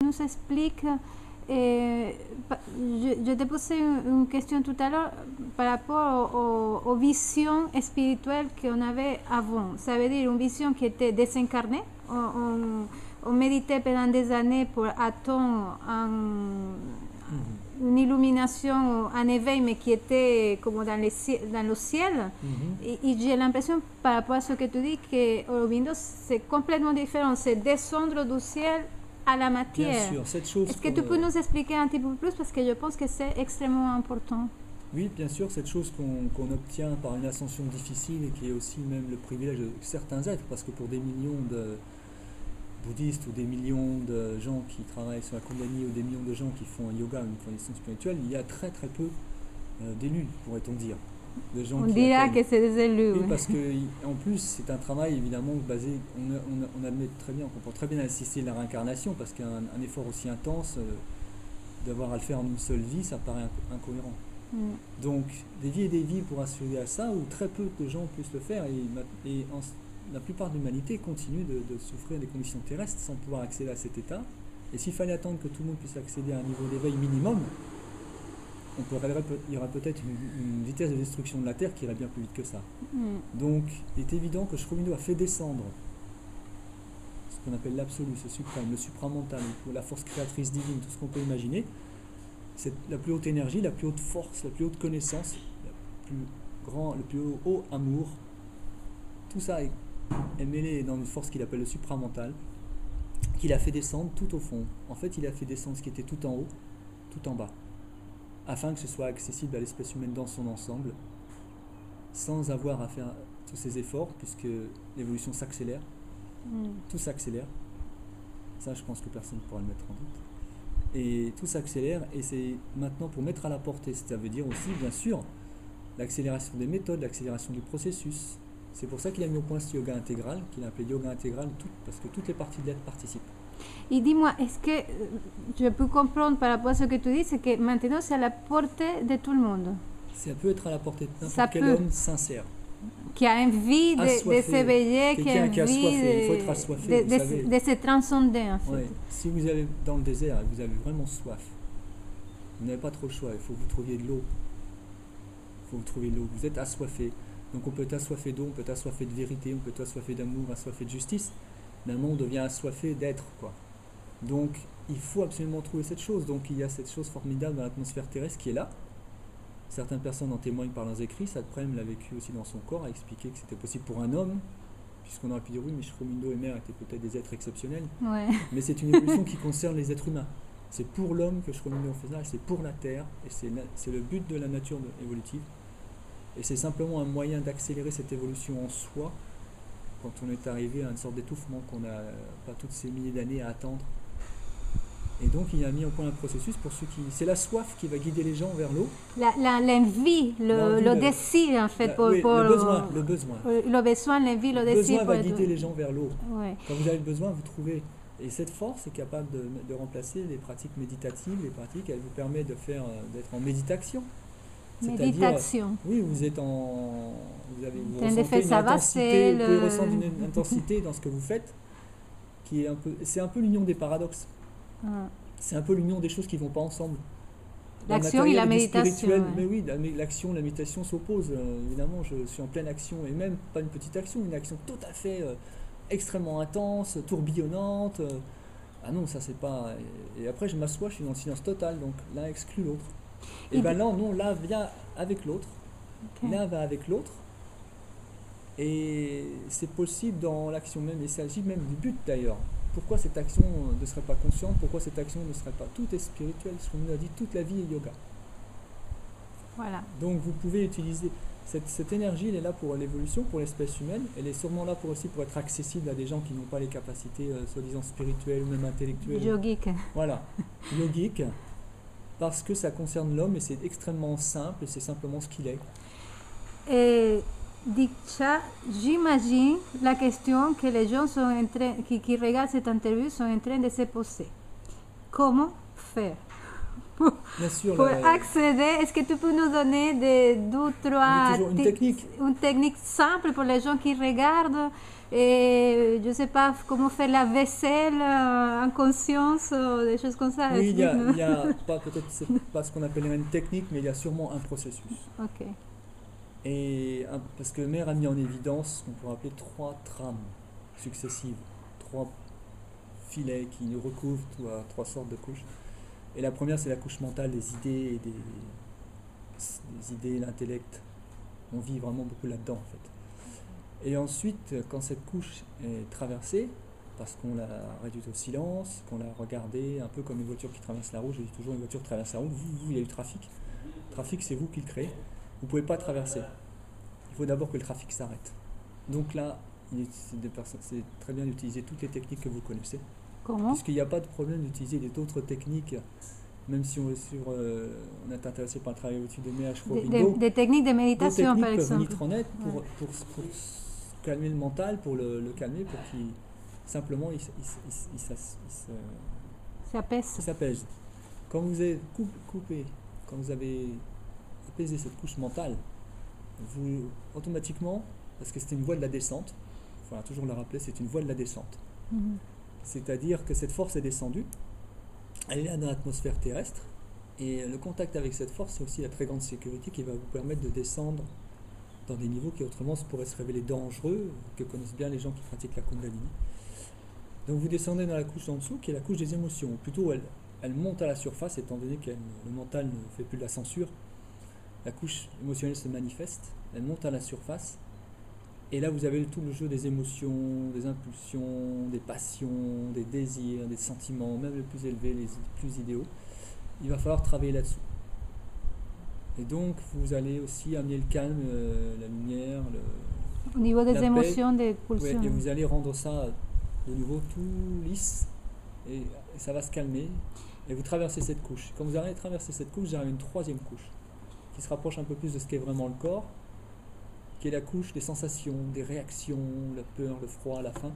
Nous explique, je t'ai posé une question tout à l'heure par rapport aux visions spirituelles qu'on avait avant. Ça veut dire une vision qui était désincarnée. On méditait pendant des années pour attendre une illumination, un éveil, mais qui était comme dans le ciel. Et j'ai l'impression, par rapport à ce que tu dis, que Aurobindo, c'est complètement différent. C'est descendre du ciel à la matière. Bien sûr, cette chose. Est-ce que tu peux nous expliquer un petit peu plus, parce que je pense que c'est extrêmement important. Oui, bien sûr, cette chose qu'on obtient par une ascension difficile et qui est aussi même le privilège de certains êtres, parce que pour des millions de bouddhistes ou des millions de gens qui travaillent sur la Kundalini ou des millions de gens qui font un yoga, une condition spirituelle, il y a très très peu d'élus, pourrait-on dire. De gens on dira que c'est des élus. Oui, parce qu'en plus, c'est un travail évidemment basé, on admet très bien, on comprend très bien la nécessité de la réincarnation, parce qu'un effort aussi intense, d'avoir à le faire en une seule vie, ça paraît incohérent. Donc, des vies et des vies pour assurer à ça, où très peu de gens puissent le faire, et la plupart de l'humanité continue de souffrir des conditions terrestres sans pouvoir accéder à cet état. Et s'il fallait attendre que tout le monde puisse accéder à un niveau d'éveil minimum, il y aura peut-être une vitesse de destruction de la Terre qui irait bien plus vite que ça. Donc, il est évident que Sri Aurobindo a fait descendre ce qu'on appelle l'absolu, ce suprême, le supramental, la force créatrice divine, tout ce qu'on peut imaginer. C'est la plus haute énergie, la plus haute force, la plus haute connaissance, le plus haut amour. Tout ça est mêlé dans une force qu'il appelle le supramental, qu'il a fait descendre tout au fond. En fait, il a fait descendre ce qui était tout en haut, tout en bas, afin que ce soit accessible à l'espèce humaine dans son ensemble, sans avoir à faire tous ces efforts, puisque l'évolution s'accélère. Tout s'accélère. Ça, je pense que personne ne pourra le mettre en doute. Et tout s'accélère, et c'est maintenant pour mettre à la portée. Ça veut dire aussi, bien sûr, l'accélération des méthodes, l'accélération du processus. C'est pour ça qu'il a mis au point ce yoga intégral, qu'il a appelé yoga intégral, parce que toutes les parties de l'être participent. Et dis-moi, est-ce que je peux comprendre par rapport à ce que tu dis, c'est que maintenant c'est à la portée de tout le monde? Ça peut être à la portée de n'importe quel homme sincère. Qui a envie de s'éveiller, qui a envie il faut être assoiffé, de se transcender en fait. Ouais. Si vous allez dans le désert et vous avez vraiment soif, vous n'avez pas trop le choix, il faut que vous trouviez de l'eau. Il faut que vous trouviez de l'eau. Vous êtes assoiffé. Donc on peut être assoiffé d'eau, on peut être assoiffé de vérité, on peut être assoiffé d'amour, assoiffé de justice. Maintenant on devient assoiffé d'être, quoi. Donc il faut absolument trouver cette chose. Donc il y a cette chose formidable dans l'atmosphère terrestre qui est là. Certaines personnes en témoignent par leurs écrits. Sadprem l'a vécu aussi dans son corps, a expliqué que c'était possible pour un homme, puisqu'on aurait pu dire oui, mais Sri Aurobindo et Mère étaient peut-être des êtres exceptionnels. Ouais. Mais c'est une évolution qui concerne les êtres humains. C'est pour l'homme que Sri Aurobindo fait ça, et c'est pour la Terre, et c'est le but de la nature évolutive. Et c'est simplement un moyen d'accélérer cette évolution en soi, quand on est arrivé à une sorte d'étouffement qu'on n'a pas toutes ces milliers d'années à attendre. Et donc il a mis au point un processus pour ceux qui... C'est la soif qui va guider les gens vers l'eau. L'envie, le désir en fait. Le besoin. Le besoin, l'envie, le désir. Le besoin va guider les gens vers l'eau. Ouais. Quand vous avez le besoin, vous trouvez. Et cette force est capable de remplacer les pratiques méditatives. Les pratiques, elle vous permet d'être en méditation. Méditation. Oui, vous êtes en... Vous ressentez une intensité, vous pouvez ressentir une intensité dans ce que vous faites, qui est un peu... C'est un peu l'union des paradoxes. C'est un peu l'union des choses qui ne vont pas ensemble. L'action et la méditation. Ouais. Mais oui, l'action et la méditation s'opposent. Évidemment, je suis en pleine action, et même pas une petite action, une action tout à fait extrêmement intense, tourbillonnante. Ah non, ça c'est pas... Et après, je m'assois, je suis dans le silence total, donc l'un exclut l'autre. Et bien là, non, l'un vient avec l'autre, l'un va avec l'autre, et c'est possible dans l'action même, et il s'agit même du but d'ailleurs. Pourquoi cette action ne serait pas consciente? Pourquoi cette action ne serait pas... Tout est spirituel, ce qu'on nous a dit, toute la vie est yoga. Voilà. Donc vous pouvez utiliser... Cette énergie, elle est là pour l'évolution, pour l'espèce humaine. Elle est sûrement là aussi pour être accessible à des gens qui n'ont pas les capacités, soi-disant spirituelles ou même intellectuelles. Yogique. Voilà, yogique. Parce que ça concerne l'homme et c'est extrêmement simple et c'est simplement ce qu'il est. Et Diksha, j'imagine la question que les gens sont en train, qui regardent cette interview sont en train de se poser. Comment faire Bien sûr, pour accéder. Est-ce que tu peux nous donner deux, trois une technique simple pour les gens qui regardent et je ne sais pas comment faire la vaisselle en conscience, des choses comme ça. Oui, il y a peut-être c'est pas ce qu'on appellerait une technique, mais il y a sûrement un processus. Ok. Et parce que Mère a mis en évidence ce qu'on pourrait appeler 3 trames successives, 3 filets qui nous recouvrent 3 sortes de couches. Et la première, c'est la couche mentale, des idées, des idées, l'intellect. On vit vraiment beaucoup là-dedans, en fait. Et ensuite, quand cette couche est traversée, parce qu'on l'a réduite au silence, qu'on l'a regardée un peu comme une voiture qui traverse la route, je dis toujours une voiture qui traverse la route, il y a du trafic. Le trafic, c'est vous qui le créez. Vous ne pouvez pas traverser. Il faut d'abord que le trafic s'arrête. Donc là, c'est très bien d'utiliser toutes les techniques que vous connaissez. Comment ? Puisqu'il n'y a pas de problème d'utiliser d'autres techniques, même si on est intéressé par le travail au-dessus des MH. Des techniques de méditation, par exemple. Peuvent venir en aide pour calmer le mental, pour le calmer, pour qu'il simplement il s'apaise. Quand vous avez coupé, quand vous avez apaisé cette couche mentale, vous automatiquement, parce que c'était une voie de la descente, il faudra toujours le rappeler, c'est une voie de la descente. Mm-hmm. C'est-à-dire que cette force est descendue, elle est là dans l'atmosphère terrestre, et le contact avec cette force, c'est aussi la très grande sécurité qui va vous permettre de descendre dans des niveaux qui autrement pourraient se révéler dangereux, que connaissent bien les gens qui pratiquent la Kundalini. Donc vous descendez dans la couche en dessous, qui est la couche des émotions. Ou plutôt, elle monte à la surface, étant donné que le mental ne fait plus de la censure. La couche émotionnelle se manifeste, elle monte à la surface, et là vous avez tout le jeu des émotions, des impulsions, des passions, des désirs, des sentiments, même les plus élevés, les plus idéaux. Il va falloir travailler là-dessous. Et donc vous allez aussi amener le calme, la lumière, au niveau des émotions, paix, des pulsions. et vous allez rendre ça de nouveau tout lisse, et ça va se calmer, et vous traversez cette couche. Quand vous allez traverser cette couche, vous avez une 3e couche, qui se rapproche un peu plus de ce qu'est vraiment le corps, qui est la couche des sensations, des réactions, la peur, le froid, la faim.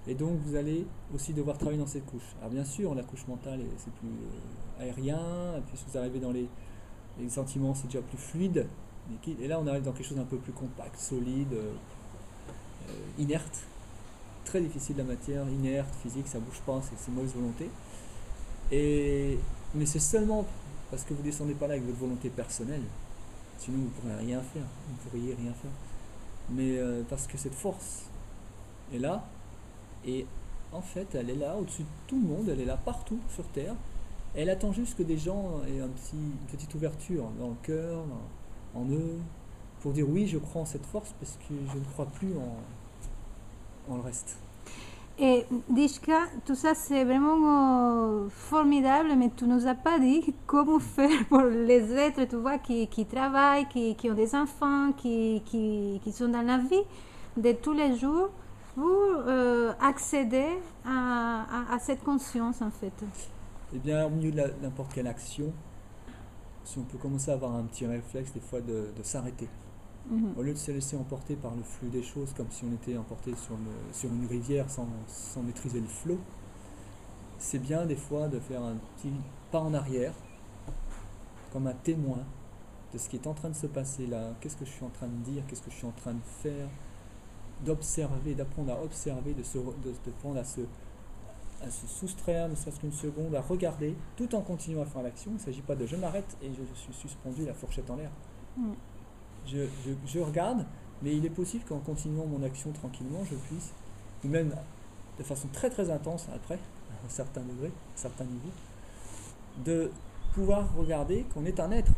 Et donc vous allez aussi devoir travailler dans cette couche. Alors bien sûr, la couche mentale, c'est plus aérien, et puis vous arrivez dans les sentiments, c'est déjà plus fluide, et là on arrive dans quelque chose d'un peu plus compact, solide, inerte. Très difficile la matière, inerte, physique, ça bouge pas, c'est mauvaise volonté. Mais c'est seulement parce que vous descendez pas là avec votre volonté personnelle, sinon vous ne pourriez rien faire. Mais parce que cette force est là, et en fait elle est là au-dessus de tout le monde, elle est là partout sur Terre. Elle attend juste que des gens aient une petite ouverture dans le cœur, en eux, pour dire oui, je crois en cette force parce que je ne crois plus en le reste. Et Dishka, tout ça c'est vraiment formidable, mais tu nous as pas dit comment faire pour les êtres, tu vois, qui travaillent, qui ont des enfants, qui sont dans la vie de tous les jours, pour accéder à cette conscience en fait. Eh bien, au milieu de n'importe quelle action, si on peut commencer à avoir un petit réflexe des fois de s'arrêter. Au lieu de se laisser emporter par le flux des choses, comme si on était emporté sur une rivière sans maîtriser le flot, c'est bien des fois de faire un petit pas en arrière, comme un témoin de ce qui est en train de se passer là, qu'est-ce que je suis en train de dire, qu'est-ce que je suis en train de faire, d'observer, d'apprendre à observer, de prendre à se soustraire, ne serait-ce qu'une seconde, à regarder, tout en continuant à faire l'action. Il ne s'agit pas de je m'arrête et je suis suspendu la fourchette en l'air. Je regarde, mais il est possible qu'en continuant mon action tranquillement, je puisse, ou même de façon très très intense après, à un certain degré, à un certain niveau, de pouvoir regarder qu'on est un être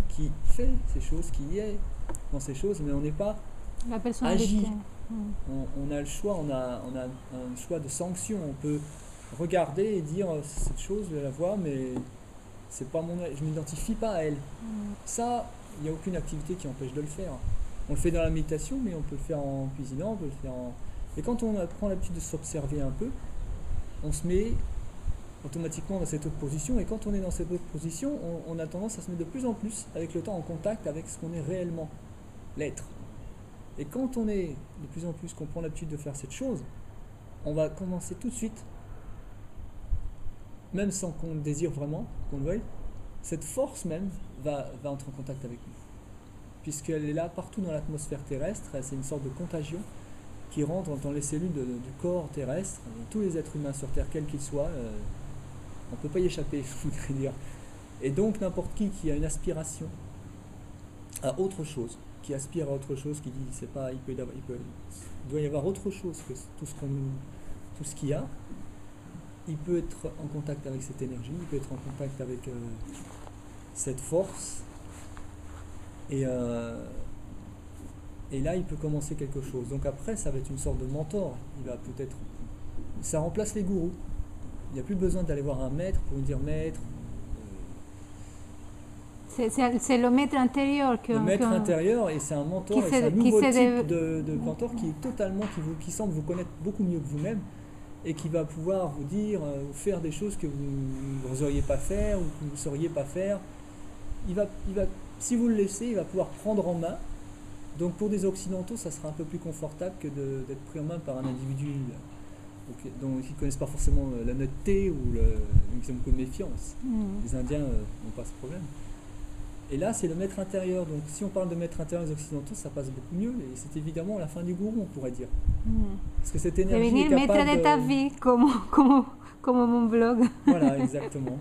qui fait ces choses, qui est dans ces choses, mais on n'est pas agi. On a le choix, on a un choix de sanction. On peut regarder et dire cette chose, je la vois, mais c'est pas je ne m'identifie pas à elle. Ça, il n'y a aucune activité qui empêche de le faire. On le fait dans la méditation, mais on peut le faire en cuisinant, on peut le faire Et quand on prend l'habitude de s'observer un peu, on se met automatiquement dans cette autre position, et quand on est dans cette autre position, on a tendance à se mettre de plus en plus, avec le temps, en contact avec ce qu'on est réellement, l'être. Et quand on est de plus en plus, qu'on prend l'habitude de faire cette chose, on va commencer tout de suite même sans qu'on le désire vraiment, qu'on le veuille, cette force même va entrer en contact avec nous. Puisqu'elle est là partout dans l'atmosphère terrestre, c'est une sorte de contagion qui rentre dans les cellules du corps terrestre. Tous les êtres humains sur Terre, quels qu'ils soient, on ne peut pas y échapper, je voudrais dire. Et donc n'importe qui a une aspiration à autre chose, qui aspire à autre chose, qui dit c'est pas, il doit y avoir autre chose que tout ce qu'il y a. Il peut être en contact avec cette énergie, il peut être en contact avec cette force, et là il peut commencer quelque chose. Donc après ça va être une sorte de mentor. Il va peut-être, ça remplace les gourous. Il n'y a plus besoin d'aller voir un maître pour lui dire maître. C'est le maître intérieur le maître intérieur, et c'est un mentor, et c'est un nouveau type de mentor qui est totalement, qui semble vous connaître beaucoup mieux que vous-même, et qui va pouvoir vous dire, vous faire des choses que vous n'oseriez pas faire ou que vous ne sauriez pas faire. Il va, si vous le laissez, il va pouvoir prendre en main. Donc pour des occidentaux, ça sera un peu plus confortable que d'être pris en main par un individu dont ils ne connaissent pas forcément l'honnêteté, ou ils ont beaucoup de méfiance. Les Indiens n'ont pas ce problème. Et là, c'est le maître intérieur. Donc, si on parle de maître intérieur des occidentaux, ça passe beaucoup mieux. Et c'est évidemment la fin du gourou, on pourrait dire. Parce que cette énergie est capable maître de ta vie, comme mon blog. Voilà, exactement.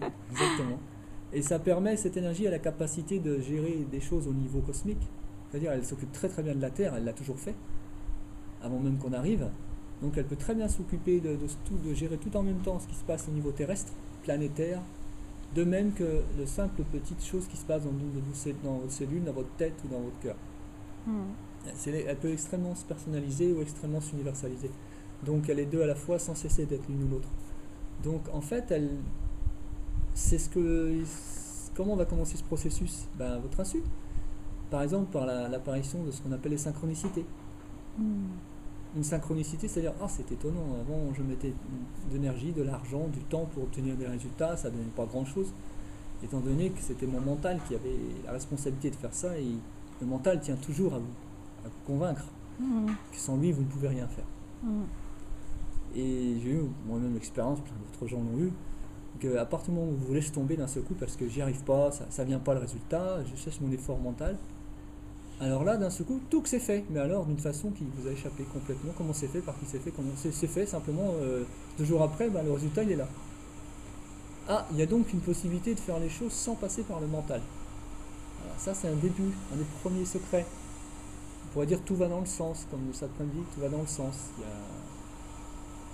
Et ça permet, cette énergie a la capacité de gérer des choses au niveau cosmique. C'est-à-dire, elle s'occupe très très bien de la Terre, elle l'a toujours fait, avant même qu'on arrive. Donc, elle peut très bien s'occuper de gérer tout en même temps ce qui se passe au niveau terrestre, planétaire. De même que le simple petite chose qui se passe dans votre cellule, dans votre tête ou dans votre cœur. Elle peut extrêmement se personnaliser ou extrêmement s'universaliser. Donc elle est deux à la fois sans cesser d'être l'une ou l'autre. Donc en fait, comment va commencer ce processus? À votre insu. Par exemple, par l'apparition de ce qu'on appelle les synchronicités. Une synchronicité, c'est-à-dire, c'est étonnant, avant je mettais de l'énergie, de l'argent, du temps pour obtenir des résultats, ça ne donnait pas grand-chose, étant donné que c'était mon mental qui avait la responsabilité de faire ça, et le mental tient toujours à vous convaincre que sans lui, vous ne pouvez rien faire. Et j'ai eu moi-même l'expérience, plein d'autres gens l'ont eu, qu'à partir du moment où vous laissez tomber d'un seul coup parce que j'y arrive pas, ça vient pas le résultat, je cesse mon effort mental, alors là, d'un seul coup, tout que c'est fait, mais alors d'une façon qui vous a échappé complètement. Comment c'est fait, par qui c'est fait, comment c'est fait, simplement 2 jours après, le résultat il est là. Il y a donc une possibilité de faire les choses sans passer par le mental. Alors ça c'est un début, un des premiers secrets. On pourrait dire tout va dans le sens, comme le Satnam dit, tout va dans le sens.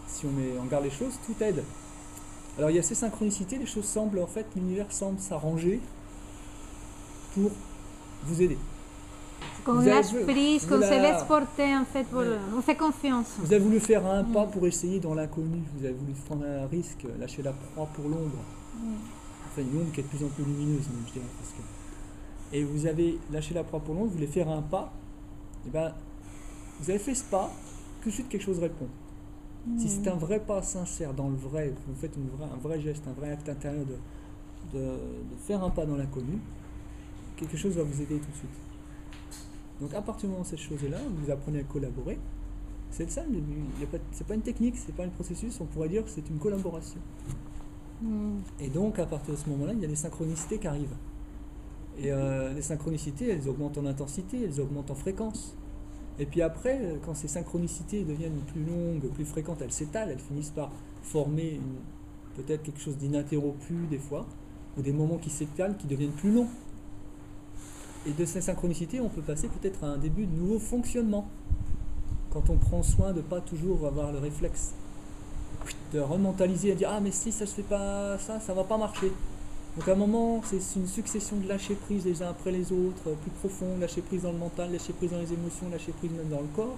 Si on garde les choses, tout aide. Alors il y a ces synchronicités, les choses semblent, en fait, l'univers semble s'arranger pour vous aider. Qu'on lâche prise, qu'on se laisse porter, en fait, on fait confiance. Vous avez voulu faire un pas pour essayer dans l'inconnu, vous avez voulu prendre un risque, lâcher la proie pour l'ombre. Enfin, une ombre qui est de plus en plus lumineuse, même, je dirais. Et vous avez lâché la proie pour l'ombre, vous voulez faire un pas, et vous avez fait ce pas, tout de suite quelque chose répond. Si c'est un vrai pas sincère, dans le vrai, vous faites un vrai geste, un vrai acte intérieur de faire un pas dans l'inconnu, quelque chose va vous aider tout de suite. Donc à partir du moment où cette chose est là, vous apprenez à collaborer. C'est ça le début. C'est pas une technique, c'est pas un processus, on pourrait dire que c'est une collaboration. Et donc à partir de ce moment-là, il y a des synchronicités qui arrivent. Et les synchronicités, elles augmentent en intensité, elles augmentent en fréquence. Et puis après, quand ces synchronicités deviennent plus longues, plus fréquentes, elles s'étalent, elles finissent par former peut-être quelque chose d'ininterrompu des fois, ou des moments qui s'étalent, qui deviennent plus longs. Et de ces synchronicités, on peut passer peut-être à un début de nouveau fonctionnement. Quand on prend soin de ne pas toujours avoir le réflexe. De rementaliser, à dire « Ah, mais si ça ne se fait pas, ça ne va pas marcher ». Donc à un moment, c'est une succession de lâcher prise les uns après les autres, plus profond, lâcher prise dans le mental, lâcher prise dans les émotions, lâcher prise même dans le corps,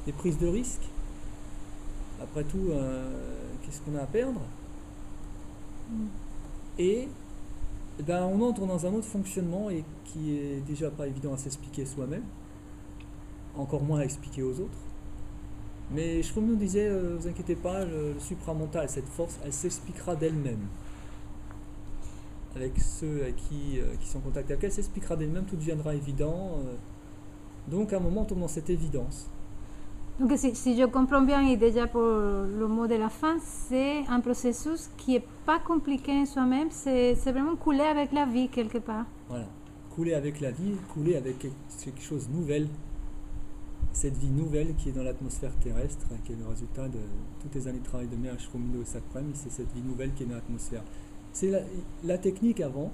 des prises de risque. Après tout, qu'est-ce qu'on a à perdre? Et on entre dans un autre fonctionnement et qui est déjà pas évident à s'expliquer soi-même, encore moins à expliquer aux autres. Mais Shromno nous disait, vous inquiétez pas, le supramental, cette force, elle s'expliquera d'elle-même. Avec ceux qui sont en contact avec elle, s'expliquera d'elle-même, tout deviendra évident. Donc à un moment, on tombe dans cette évidence. Donc si je comprends bien, et déjà pour le mot de la fin, c'est un processus qui n'est pas compliqué en soi-même, c'est vraiment couler avec la vie quelque part. Voilà, couler avec la vie, couler avec quelque chose de nouvel. Cette vie nouvelle qui est dans l'atmosphère terrestre, qui est le résultat de toutes les années de travail de Mahesh Aurobindo et Sakprem, c'est cette vie nouvelle qui est dans l'atmosphère. C'est la technique avant,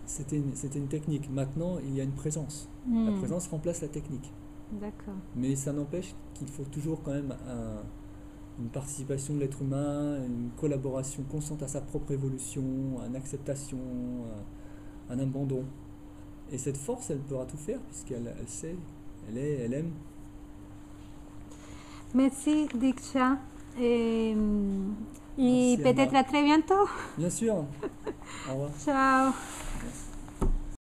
c'était une technique. Maintenant, il y a une présence. La présence remplace la technique. D'accord. Mais ça n'empêche qu'il faut toujours quand même une participation de l'être humain, une collaboration constante à sa propre évolution, une acceptation, un abandon. Et cette force, elle pourra tout faire puisqu'elle sait, elle aime. Merci Diksha. Et Merci peut-être à très bientôt. Bien sûr. Au revoir. Ciao. Merci.